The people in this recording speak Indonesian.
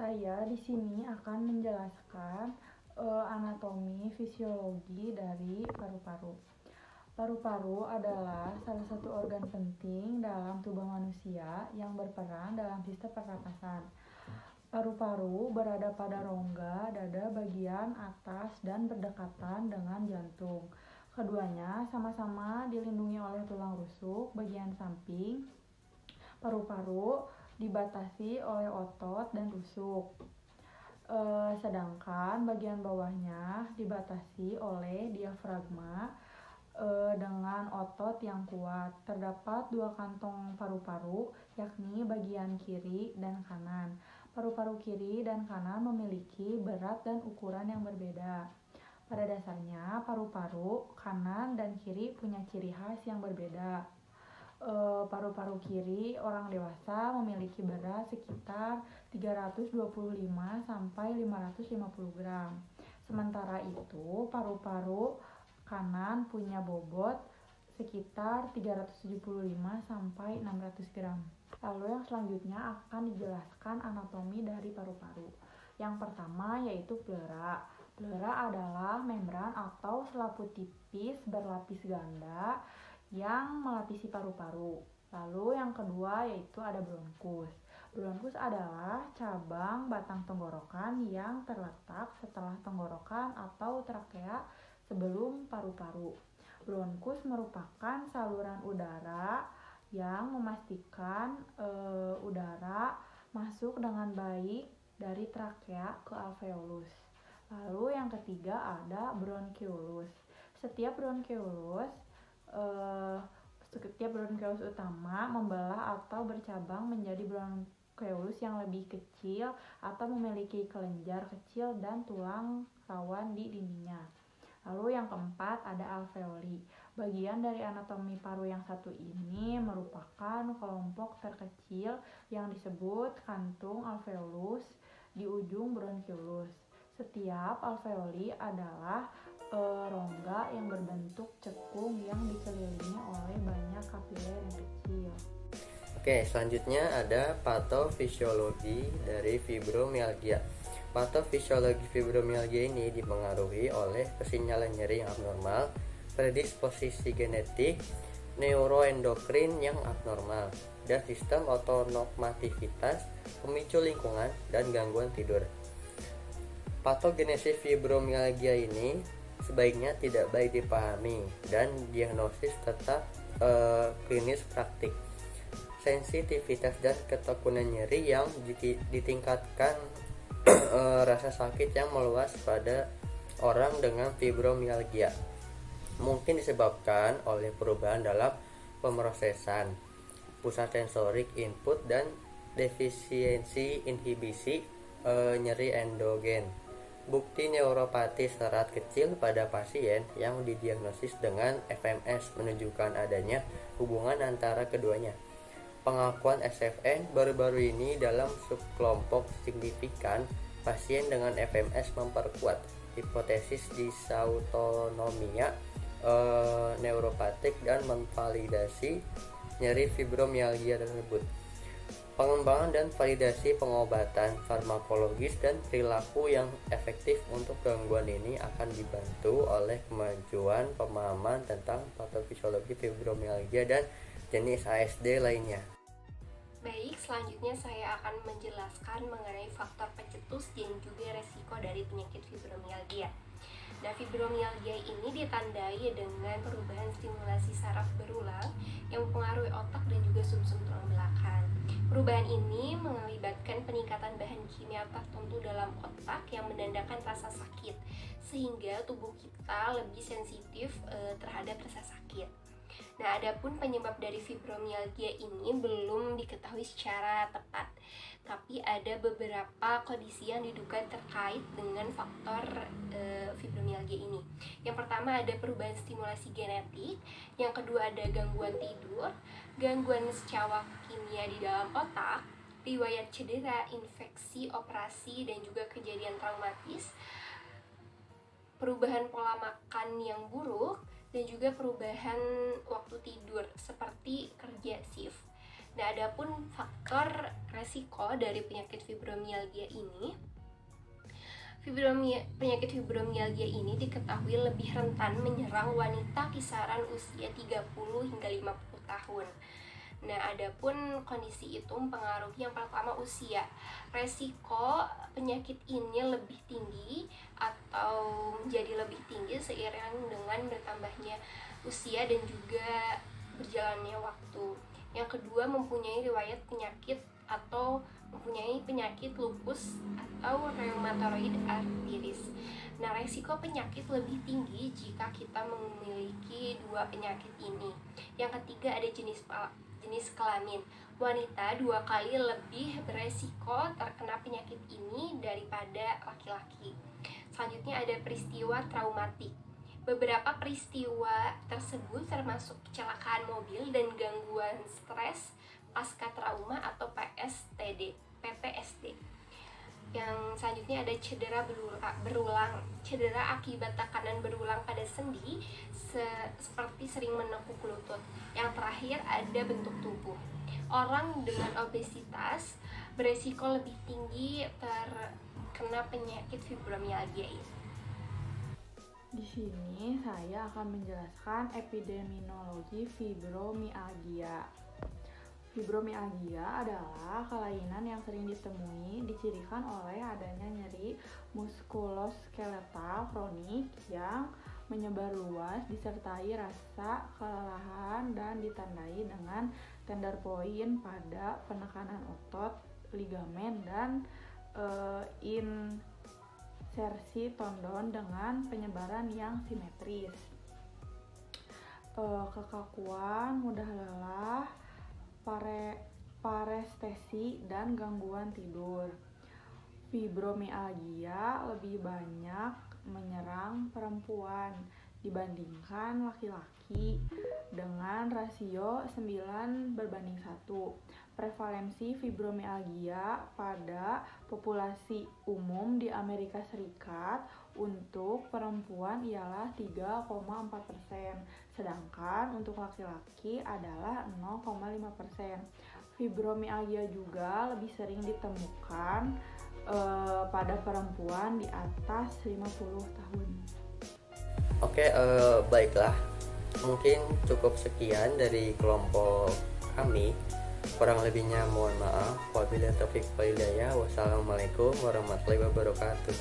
Saya di sini akan menjelaskan anatomi fisiologi dari paru-paru. Paru-paru adalah salah satu organ penting dalam tubuh manusia yang berperan dalam sistem pernapasan. Paru-paru berada pada rongga dada bagian atas dan berdekatan dengan jantung. Keduanya sama-sama dilindungi oleh tulang rusuk bagian samping. Paru-paru dibatasi oleh otot dan rusuk. Sedangkan bagian bawahnya dibatasi oleh diafragma dengan otot yang kuat. Terdapat dua kantong paru-paru, yakni bagian kiri dan kanan. Paru-paru kiri dan kanan memiliki berat dan ukuran yang berbeda. Pada dasarnya, paru-paru kanan dan kiri punya ciri khas yang berbeda. Paru-paru kiri orang dewasa memiliki berat sekitar 325 sampai 550 gram. Sementara itu, paru-paru kanan punya bobot sekitar 375 sampai 600 gram. Lalu yang selanjutnya akan dijelaskan anatomi dari paru-paru. Yang pertama yaitu pleura. Pleura adalah membran atau selaput tipis berlapis ganda yang melapisi paru-paru. Lalu yang kedua yaitu ada bronkus. Bronkus adalah cabang batang tenggorokan yang terletak setelah tenggorokan atau trakea sebelum paru-paru. Bronkus merupakan saluran udara yang memastikan udara masuk dengan baik dari trakea ke alveolus. Lalu yang ketiga ada bronkiolus. Setiap bronkiolus utama membelah atau bercabang menjadi bronkiolus yang lebih kecil atau memiliki kelenjar kecil dan tulang rawan di dindingnya. Lalu yang keempat ada alveoli. Bagian dari anatomi paru yang satu ini merupakan kelompok terkecil yang disebut kantung alveolus di ujung bronkiolus. Setiap alveoli adalah rongga yang berbentuk cekung yang dikelilingi oleh banyak kapiler yang kecil. Oke, selanjutnya ada patofisiologi dari fibromialgia. Patofisiologi fibromialgia ini dipengaruhi oleh kesinyalan nyeri yang abnormal, predisposisi genetik, neuroendokrin yang abnormal, dan sistem otonomativitas, pemicu lingkungan, dan gangguan tidur. Patogenesis fibromialgia ini sebaiknya tidak baik dipahami dan diagnosis tetap klinis praktik. Sensitivitas dan ketekunan nyeri yang ditingkatkan rasa sakit yang meluas pada orang dengan fibromialgia mungkin disebabkan oleh perubahan dalam pemrosesan pusat sensorik input dan defisiensi inhibisi nyeri endogen. Bukti neuropati serat kecil pada pasien yang didiagnosis dengan FMS menunjukkan adanya hubungan antara keduanya. Pengakuan SFN baru-baru ini dalam subkelompok signifikan pasien dengan FMS memperkuat hipotesis disautonomia neuropatik dan memvalidasi nyeri fibromialgia tersebut. Pengembangan dan validasi pengobatan farmakologis dan perilaku yang efektif untuk gangguan ini akan dibantu oleh kemajuan pemahaman tentang patofisiologi fibromialgia dan jenis ASD lainnya. Baik, selanjutnya saya akan menjelaskan mengenai faktor pencetus dan juga resiko dari penyakit fibromialgia. Nah, fibromialgia ini ditandai dengan perubahan stimulasi saraf berulang yang mempengaruhi otak dan juga sumsum tulang belakang. Perubahan ini mengakibatkan peningkatan bahan kimia tertentu dalam otak yang menandakan rasa sakit, sehingga tubuh kita lebih sensitif terhadap rasa sakit. Nah, adapun penyebab dari fibromialgia ini belum diketahui secara tepat, tapi ada beberapa kondisi yang diduga terkait dengan faktor fibromialgia ini. Yang pertama ada perubahan stimulasi genetik, yang kedua ada gangguan tidur, gangguan secawa kimia di dalam otak, riwayat cedera, infeksi, operasi, dan juga kejadian traumatis, perubahan pola makan yang buruk, dan juga perubahan waktu tidur seperti kerja shift. Nah, adapun faktor resiko dari penyakit fibromialgia ini, penyakit fibromialgia ini diketahui lebih rentan menyerang wanita kisaran usia 30 hingga 50 tahun. Nah, adapun kondisi itu mempengaruhi yang pertama usia. Resiko penyakit ini lebih tinggi atau menjadi lebih tinggi seiring dengan bertambahnya usia dan juga berjalannya waktu. Yang kedua, mempunyai riwayat penyakit atau mempunyai penyakit lupus atau rheumatoid arthritis. Nah, resiko penyakit lebih tinggi jika kita memiliki dua penyakit ini. Yang ketiga, ada jenis kelamin. Wanita 2 kali lebih beresiko terkena penyakit ini daripada laki-laki. Selanjutnya ada peristiwa traumatik. Beberapa peristiwa tersebut termasuk kecelakaan mobil dan gangguan stres pasca trauma atau PTSD. Yang selanjutnya ada cedera berulang. Cedera akibat tekanan berulang pada sendi seperti sering menekuk lutut. Yang terakhir ada bentuk tubuh. Orang dengan obesitas beresiko lebih tinggi terkena penyakit fibromialgia ini. Di sini saya akan menjelaskan epidemiologi fibromialgia. Fibromialgia adalah kelainan yang sering ditemui dicirikan oleh adanya nyeri muskuloskeletal kronik yang menyebar luas disertai rasa kelelahan dan ditandai dengan tender point pada penekanan otot, ligamen, dan insersi tendon dengan penyebaran yang simetris. Kekakuan, mudah lelah, parestesi, dan gangguan tidur. Fibromialgia lebih banyak menyerang perempuan dibandingkan laki-laki dengan rasio 9:1. Prevalensi fibromialgia pada populasi umum di Amerika Serikat untuk perempuan ialah 3,4%, sedangkan untuk laki-laki adalah 0,5%. Fibromialgia juga lebih sering ditemukan pada perempuan di atas 50 tahun. Oke, baiklah. Mungkin cukup sekian dari kelompok kami. Kurang lebihnya mohon maaf. Wabillahi taufiq wal hidayah. Wassalamualaikum warahmatullahi wabarakatuh.